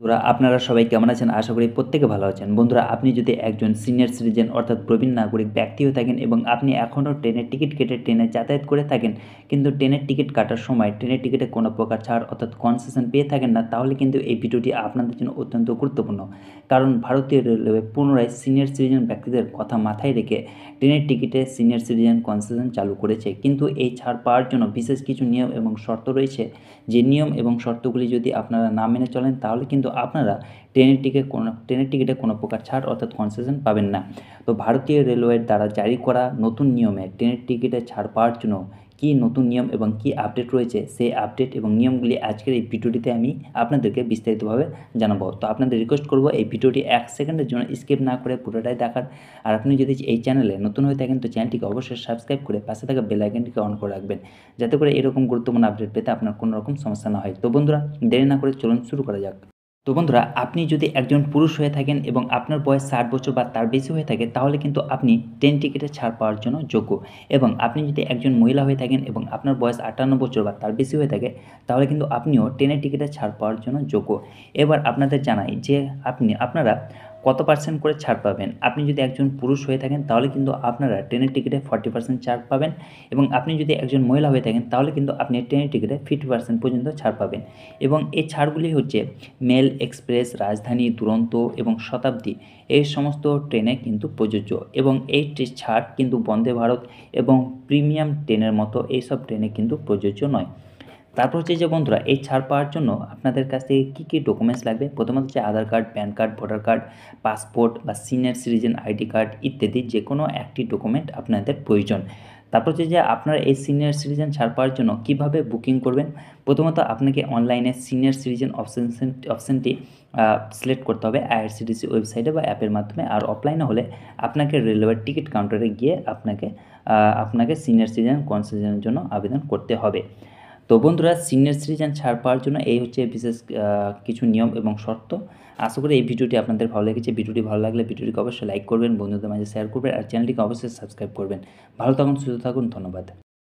বন্ধুরা আপনারা সবাই কেমন আছেন? আশা করি প্রত্যেকে ভালো আছেন। বন্ধুরা আপনি যদি একজন সিনিয়র সিটিজেন অর্থাৎ প্রবীণ নাগরিক ব্যক্তি হয়ে থাকেন এবং আপনি এখনও ট্রেনের টিকিট কেটে ট্রেনে যাতায়াত করে থাকেন, কিন্তু ট্রেনের টিকিট কাটার সময় ট্রেনের টিকিটে কোনো প্রকার ছাড় অর্থাৎ কনসেশন পেয়ে থাকেন না, তাহলে কিন্তু এই ভিডিওটি আপনাদের জন্য অত্যন্ত গুরুত্বপূর্ণ। কারণ ভারতীয় রেলওয়ে পুনরায় সিনিয়র সিটিজেন ব্যক্তিদের কথা মাথায় রেখে ট্রেনের টিকিটে সিনিয়র সিটিজেন কনসেশন চালু করেছে। কিন্তু এই ছাড় পাওয়ার জন্য বিশেষ কিছু নিয়ম এবং শর্ত রয়েছে। যে নিয়ম এবং শর্তগুলি যদি আপনারা না মেনে চলেন, তাহলে কিন্তু আপনারা ট্রেনের টিকিটে কোনো প্রকার ছাড় অর্থাৎ কনসেশন পাবেন না। তো ভারতীয় রেলওয়ের দ্বারা জারি করা নতুন নিয়মে ট্রেনের টিকিটে ছাড় পাওয়ার জন্য কী নতুন নিয়ম এবং কী আপডেট রয়েছে, সেই আপডেট এবং নিয়মগুলি আজকের এই ভিডিওটিতে আমি আপনাদেরকে বিস্তারিতভাবে জানাবো। তো আপনাদের রিকোয়েস্ট করব এই ভিডিওটি 1 সেকেন্ডের জন্য স্কিপ না করে পুরোটাই দেখার। আর আপনি যদি এই চ্যানেলে নতুন হয়ে থাকেন, তো চ্যানেলটিকে অবশ্যই সাবস্ক্রাইব করে পাশে থাকা বেল আইকনটিকে অন করে রাখবেন, যাতে করে এরকম গুরুত্বপূর্ণ আপডেট পেতে আপনার কোনো রকম সমস্যা না হয়। তো বন্ধুরা দেরি না করে চলুন শুরু করা যাক। তো বন্ধুরা আপনি যদি একজন পুরুষ হয়ে থাকেন এবং আপনার বয়স 60 বছর বা তার বেশি হয়ে থাকে, তাহলে কিন্তু আপনি ট্রেন টিকিটে ছাড় পাওয়ার জন্য যোগ্য। এবং আপনি যদি একজন মহিলা হয়ে থাকেন এবং আপনার বয়স 58 বছর বা তার বেশি হয়ে থাকে, তাহলে কিন্তু আপনিও ট্রেনের টিকিটে ছাড় পাওয়ার জন্য যোগ্য। এবার আপনাদের জানাই যে আপনারা কত পার্সেন্ট করে ছাড় পাবেন। আপনি যদি একজন পুরুষ হয়ে থাকেন, তাহলে কিন্তু আপনারা ট্রেনের টিকিটে 40% ছাড় পাবেন, এবং আপনি যদি একজন মহিলা হয়ে থাকেন, তাহলে কিন্তু আপনি ট্রেনের টিকিটে 50% পর্যন্ত ছাড় পাবেন। এবং এই ছাড়গুলি হচ্ছে মেল, এক্সপ্রেস, রাজধানী, দুরন্ত এবং শতাব্দী এই সমস্ত ট্রেনে কিন্তু প্রযোজ্য। এবং এই ছাড় কিন্তু বন্দে ভারত এবং প্রিমিয়াম ট্রেনের মতো এইসব ট্রেনে কিন্তু প্রযোজ্য নয়। তারপর হচ্ছে যে বন্ধুরা, এই ছাড় পাওয়ার জন্য আপনাদের কাছ থেকে কী ডকুমেন্টস লাগবে। প্রথমত হচ্ছে Aadhaar card, PAN card, voter card, passport বা সিনিয়র সিটিজেন আইডি কার্ড ইত্যাদি যে কোনো একটি ডকুমেন্ট আপনাদের প্রয়োজন। তারপর হচ্ছে যে আপনারা এই সিনিয়র সিটিজেন ছাড় পাওয়ার জন্য কীভাবে বুকিং করবেন। প্রথমত আপনাকে অনলাইনে সিনিয়র সিটিজেন অপশানটি সিলেক্ট করতে হবে আইআরসিটিসি ওয়েবসাইটে বা অ্যাপের মাধ্যমে। আর অফলাইনে হলে আপনাকে রেলওয়ের টিকিট কাউন্টারে গিয়ে আপনাকে সিনিয়র সিটিজেন কনসেশনের জন্য আবেদন করতে হবে। তো বন্ধুরা সিনিয়র সিটিজেন ছাড় পাওয়ার জন্য এই হচ্ছে বিশেষ কিছু নিয়ম এবং শর্ত। আশা করি এই ভিডিওটি আপনাদের ভালো লেগেছে। ভিডিওটি ভালো লাগলে ভিডিওটিকে অবশ্যই লাইক করবেন, বন্ধুদের মাঝে শেয়ার করবেন, আর চ্যানেলটিকে অবশ্যই সাবস্ক্রাইব করবেন। ভালো থাকুন, সুস্থ থাকুন, ধন্যবাদ।